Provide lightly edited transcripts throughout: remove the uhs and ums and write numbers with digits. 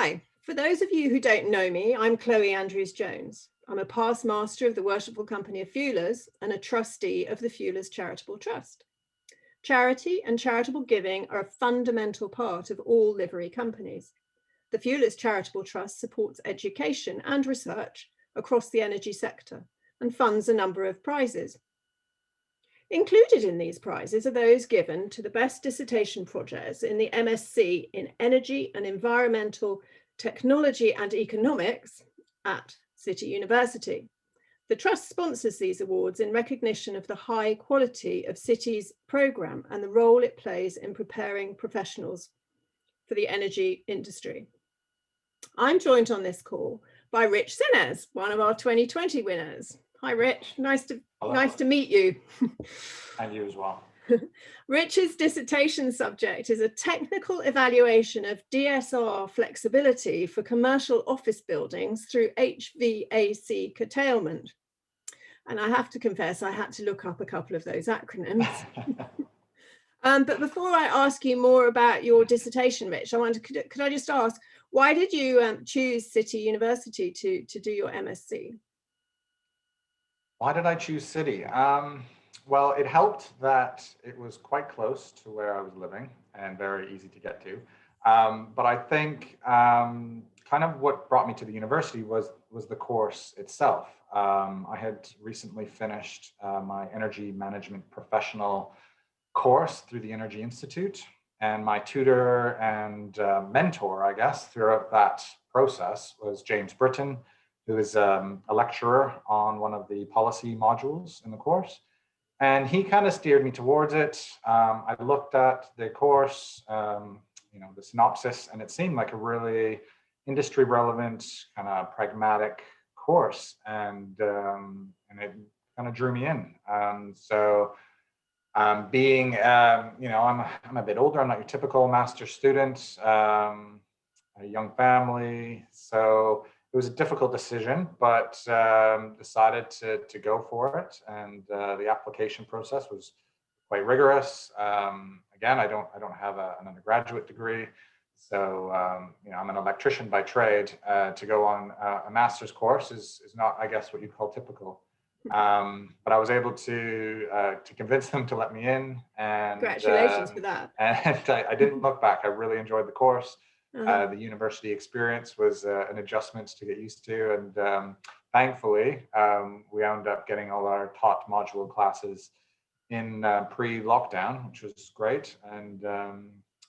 Hi, for those of you who don't know me, I'm Chloe Andrews-Jones. I'm a past master of the Worshipful Company of Fuellers and a trustee of the Fuellers Charitable Trust. Charity and charitable giving are a fundamental part of all livery companies. The Fuellers Charitable Trust supports education and research across the energy sector and funds a number of prizes. Included in these prizes are those given to the best dissertation projects in the MSc in Energy and Environmental Technology and Economics at City University. The Trust sponsors these awards in recognition of the high quality of City's programme and the role it plays in preparing professionals for the energy industry. I'm joined on this call by Rich Sinez, one of our 2020 winners. Hi, Rich. Nice to meet you. And you as well. Rich's dissertation subject is a technical evaluation of DSR flexibility for commercial office buildings through HVAC curtailment. And I have to confess, I had to look up a couple of those acronyms. But before I ask you more about your dissertation, Rich, could I just ask, why did you choose City University to do your MSc? Why did I choose City? Well, it helped that it was quite close to where I was living and very easy to get to. But I think kind of what brought me to the university was the course itself. I had recently finished my energy management professional course through the Energy Institute, and my tutor and mentor, I guess, throughout that process was James Britton, who is a lecturer on one of the policy modules in the course. And he kind of steered me towards it. I looked at the course, the synopsis, and it seemed like a really industry relevant, kind of pragmatic course. And it kind of drew me in. So being, I'm a bit older, I'm not your typical master's student, a young family. So it was a difficult decision, but decided to go for it. And the application process was quite rigorous. Again, I don't have an undergraduate degree, so I'm an electrician by trade. To go on a master's course is not, I guess, what you call typical. But I was able to convince them to let me in. And congratulations for that. And I didn't look back. I really enjoyed the course. The university experience was an adjustment to get used to, and thankfully we ended up getting all our taught module classes in pre-lockdown, which was great, and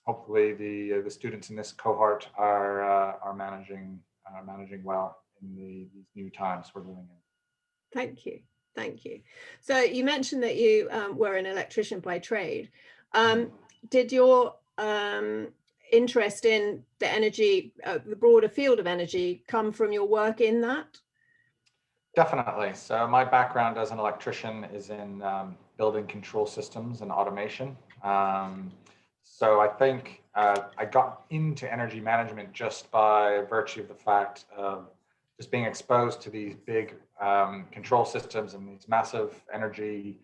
hopefully the students in this cohort are managing well in these new times we're living in. Thank you. So you mentioned that you were an electrician by trade. Did your interest in the energy, the broader field of energy, come from your work in that? Definitely. So my background as an electrician is in building control systems and automation. So I think I got into energy management just by virtue of the fact of just being exposed to these big control systems and these massive energy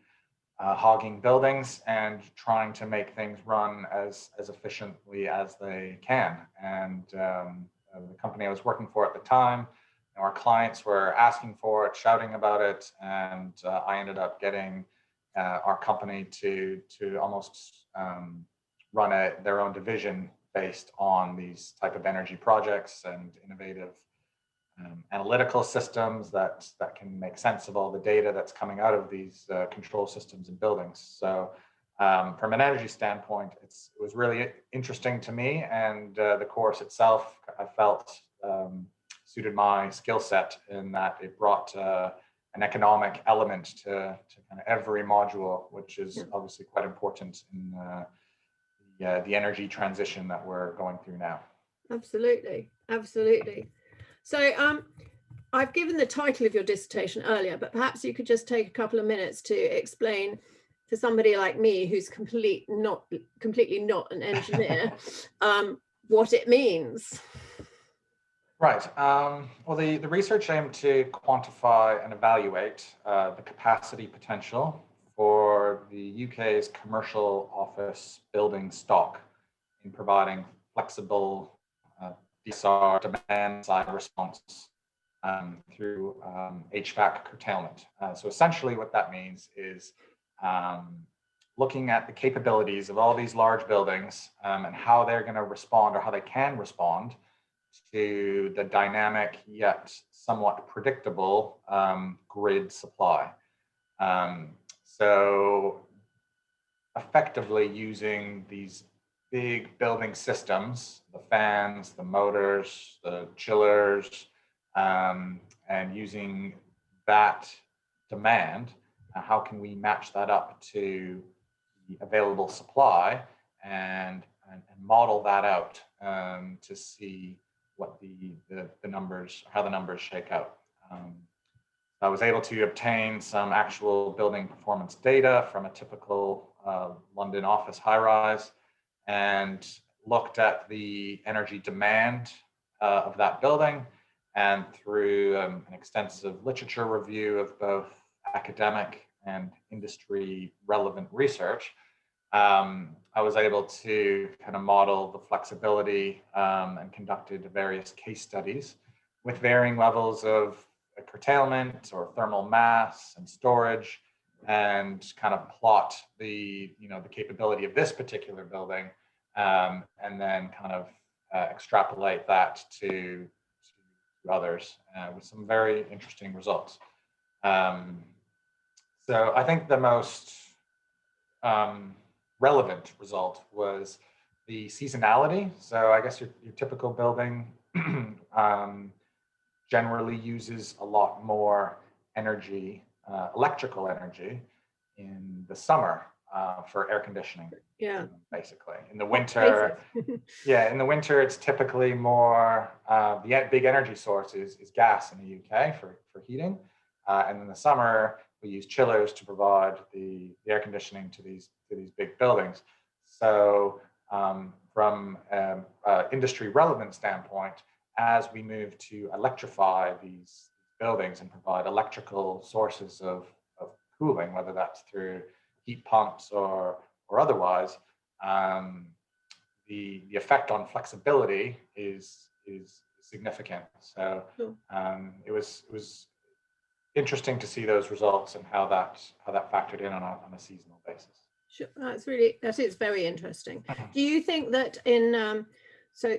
hogging buildings and trying to make things run as efficiently as they can. And the company I was working for at the time, our clients were asking for it, shouting about it, and I ended up getting our company to almost run their own division based on these type of energy projects and innovative analytical systems that can make sense of all the data that's coming out of these control systems and buildings. So from an energy standpoint, it was really interesting to me, and the course itself, I felt suited my skill set in that it brought an economic element to kind of every module, which is obviously quite important in the energy transition that we're going through now. Absolutely. So I've given the title of your dissertation earlier, but perhaps you could just take a couple of minutes to explain to somebody like me who's completely not an engineer what it means. Right. Well, the research aimed to quantify and evaluate the capacity potential for the UK's commercial office building stock in providing flexible DSR, demand side response, through HVAC curtailment. So essentially what that means is looking at the capabilities of all these large buildings and how they're going to respond, or how they can respond to the dynamic yet somewhat predictable grid supply. So effectively using these big building systems, the fans, the motors, the chillers, and using that demand, how can we match that up to the available supply and model that out to see what the numbers, how the numbers shake out. I was able to obtain some actual building performance data from a typical London office high-rise, and looked at the energy demand of that building. And through an extensive literature review of both academic and industry relevant research, I was able to kind of model the flexibility and conducted various case studies with varying levels of curtailment or thermal mass and storage, and kind of plot the capability of this particular building, and then kind of extrapolate that to others with some very interesting results. So I think the most relevant result was the seasonality. So I guess your typical building generally uses a lot more energy, electrical energy, in the summer for air conditioning. Yeah. Basically, in the winter, in the winter it's typically more the big energy source is gas in the UK for heating, and in the summer we use chillers to provide the air conditioning to these big buildings. So from industry relevant standpoint, as we move to electrify these buildings and provide electrical sources of cooling, whether that's through heat pumps or otherwise, the effect on flexibility is significant. So it was interesting to see those results and how that factored in on a seasonal basis. Sure, that is very interesting. Do you think that so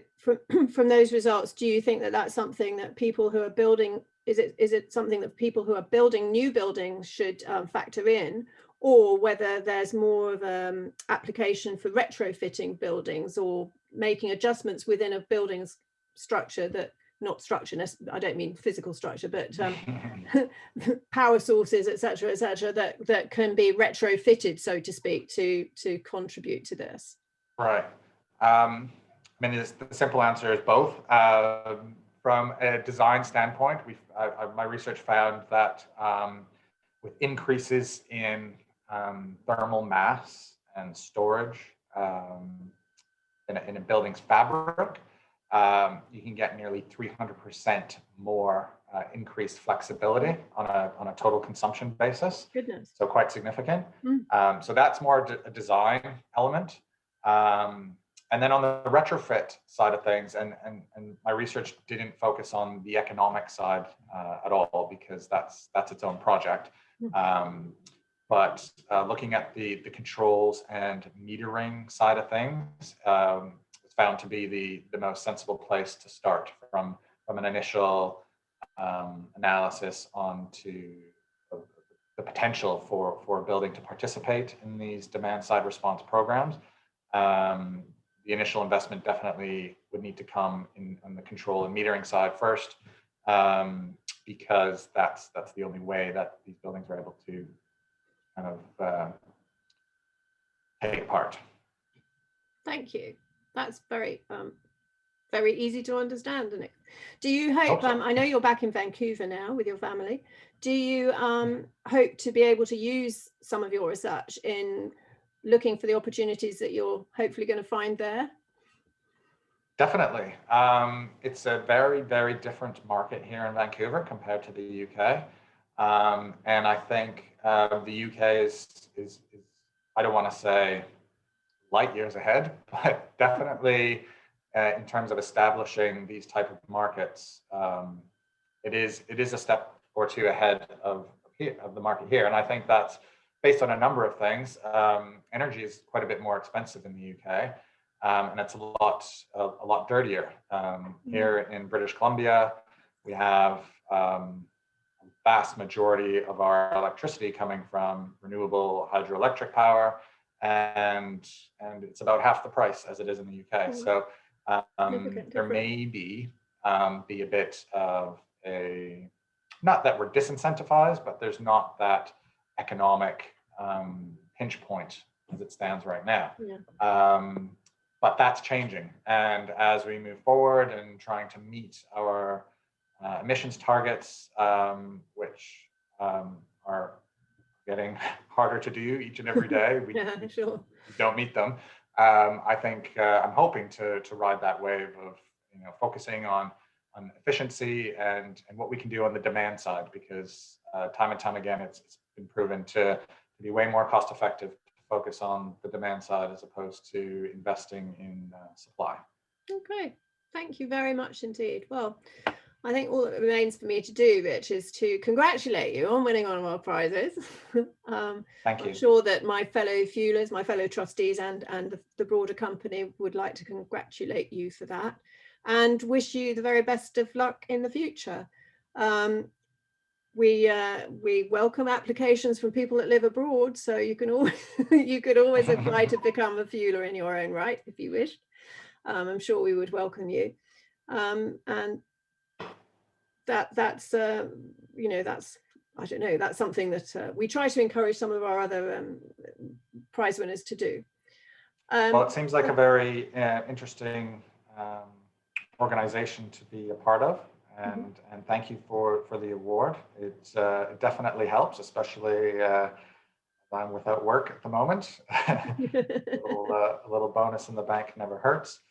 from those results, do you think that that's something that people who are building, is it something that people who are building new buildings should factor in, or whether there's more of an application for retrofitting buildings or making adjustments within a building's structure, that not structure, I don't mean physical structure, but power sources, etc., that can be retrofitted, so to speak, to contribute to this? Right. I mean, the simple answer is both. From a design standpoint, my research found that with increases in thermal mass and storage in a building's fabric, you can get nearly 300% more increased flexibility on a total consumption basis. Goodness. So quite significant. So that's more a design element. And then on the retrofit side of things, and my research didn't focus on the economic side at all, because that's its own project. But looking at the controls and metering side of things, was found to be the most sensible place to start from an initial analysis onto the potential for a building to participate in these demand side response programs. The initial investment definitely would need to come on the control and metering side first, because that's the only way that these buildings are able to kind of take part. Thank you. That's very easy to understand, isn't it? Do you hope, I know you're back in Vancouver now with your family, do you hope to be able to use some of your research in looking for the opportunities that you're hopefully going to find there? Definitely. It's a very, very different market here in Vancouver compared to the UK. And I think the UK is I don't want to say light years ahead, but definitely in terms of establishing these type of markets, it is a step or two ahead of the market here. And I think that's based on a number of things. Energy is quite a bit more expensive in the UK, and it's a lot dirtier. Here in British Columbia, we have a vast majority of our electricity coming from renewable hydroelectric power, and it's about half the price as it is in the UK. So there may be a bit of a, not that we're disincentivized, but there's not that economic pinch point as it stands right now. But that's changing. And as we move forward and trying to meet our emissions targets, which are getting harder to do each and every day, we don't meet them. I think I'm hoping to ride that wave of focusing on efficiency and what we can do on the demand side, because time and time again it's been proven to be way more cost effective to focus on the demand side as opposed to investing in supply. Okay, thank you very much indeed. Well, I think all that remains for me to do, Rich, is to congratulate you on winning one of our prizes. Thank you. I'm sure that my fellow fuelers, my fellow trustees and the broader company would like to congratulate you for that and wish you the very best of luck in the future. We welcome applications from people that live abroad, so you can always you could always apply to become a fueler in your own right if you wish. I'm sure we would welcome you, and that's I don't know, that's something that we try to encourage some of our other prize winners to do. Well, it seems like a very interesting organization to be a part of, and thank you for the award. It definitely helps, especially if I'm without work at the moment. A little bonus in the bank never hurts.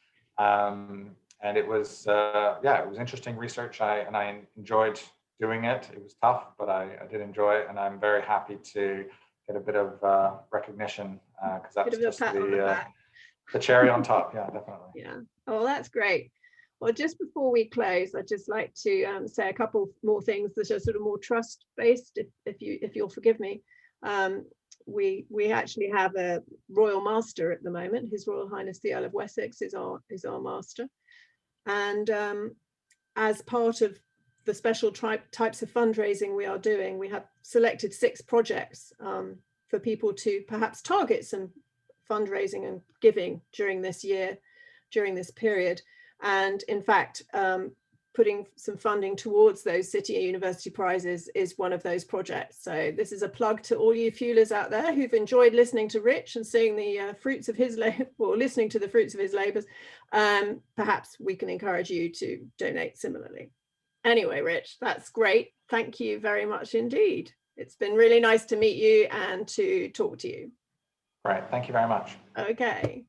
And it was it was interesting research. I enjoyed doing it. It was tough, but I did enjoy it, and I'm very happy to get a bit of recognition, because that's just the cherry on top. Yeah, definitely. Yeah. Oh, that's great. Well, just before we close, I'd just like to say a couple more things that are sort of more trust-based, if you'll forgive me. We actually have a royal master at the moment. His Royal Highness the Earl of Wessex is our master, and as part of the special types of fundraising we are doing, we have selected 6 projects for people to perhaps target some fundraising and giving during this year, during this period. And in fact, putting some funding towards those city and university prizes is one of those projects. So this is a plug to all you fuelers out there who've enjoyed listening to Rich and seeing the fruits of his labor, or listening to the fruits of his labors. Perhaps we can encourage you to donate similarly. Anyway, Rich, that's great. Thank you very much indeed. It's been really nice to meet you and to talk to you. Right. Thank you very much. Okay.